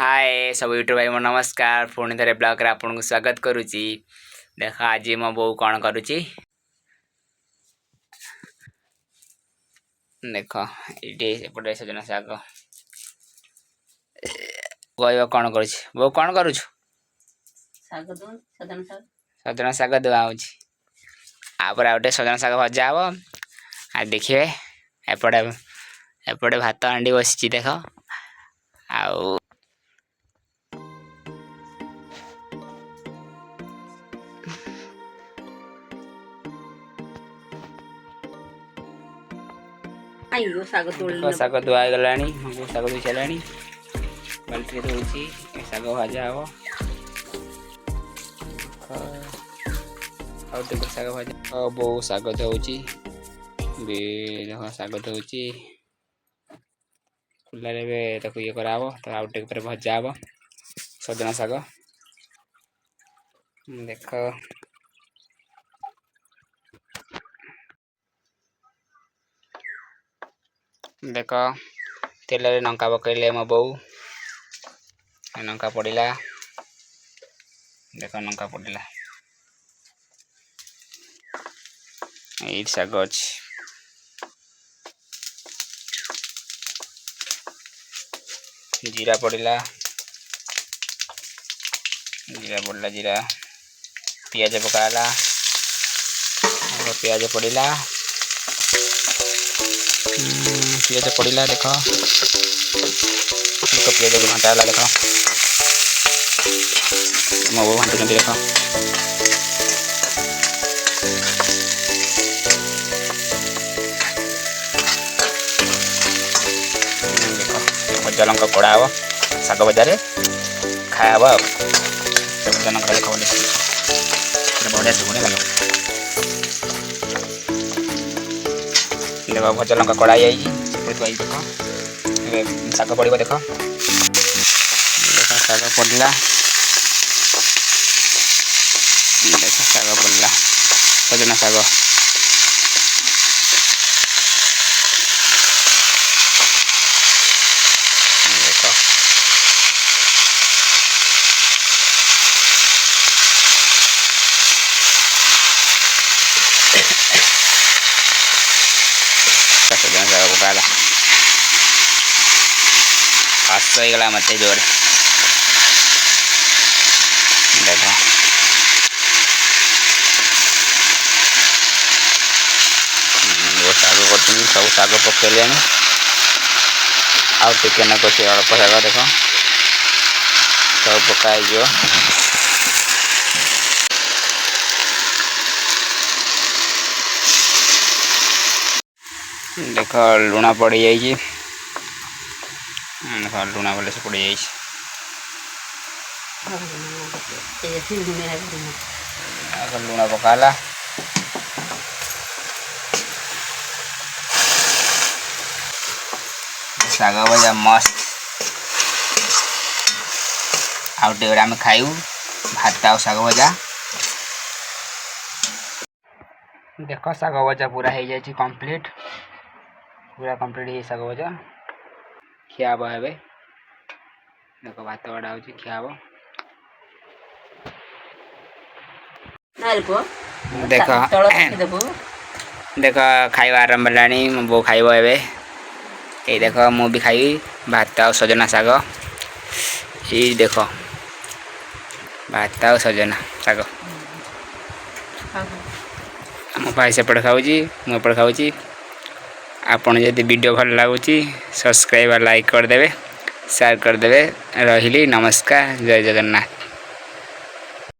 हाय सब यूट्यूब भाई नमस्कार पुणी थे ब्लॉग आपन को स्वागत करुच्ची। देख आज मो बो कौन करुच्ची देख ये सजना शाग कह कौन कर बो कौन करुच सजना शाग दुआ हो गोटे सजना शाग भजा हम आ देखिए एपटे एपटे भात हांडी बसी देख आउ शाग धुआ गला शाग धोई सारा बाल्टी धोची शाग भजा हम शाग भजा बो शाग धोची शाग धोची खुला ये कराव तो आउटे भजा हम सजना शाग देख देख तेल लंका पकड़े मो बो लंका पड़ा देख लंका पड़ा ये शाग अच्छी जीरा पड़ा जीरा पियाज पकाला पियाज पड़ा पियाज पड़ा देख पियाज को घंटा देख मो बो घंटे देख भजा लंका पड़ा हम शाग भजा खाए भजा लंका देख बढ़िया से बढ़िया लगे देख भजा लंका कड़ा देख शाग पड़ देख शाग पड़ा देख शाग पड़ा सजना शाग सजना शाग पकाला फास्ट हो गला मत जोर देख वो शाग कर सब शाग पकड़े आउ टे न अच्छे अल्प शाग देख सब पकाई देख लुण पड़ जा लुण भले से पड़ जा लुण पकाला शाग भजा मस्त आउटे आम खाइबू भात आ शाग भजा देख शाग भजा पूरा हो जाए कंप्लीट पूरा कंप्लीट है शाग भजा खियाब हे देख भात बड़ा हो खियाब देख देख खाइबा आरंभ है मो बो खाइब ए ये देख मु भी खाई भात आ सजना शाग ये देख भात आ सजना शाग मो भाई सेपटे खाऊँ मुझे खाऊँ आपन जदि वीडियो भल लगुच सब्सक्राइब लाइक करदे शेयर करदे रही नमस्कार जय जगन्नाथ।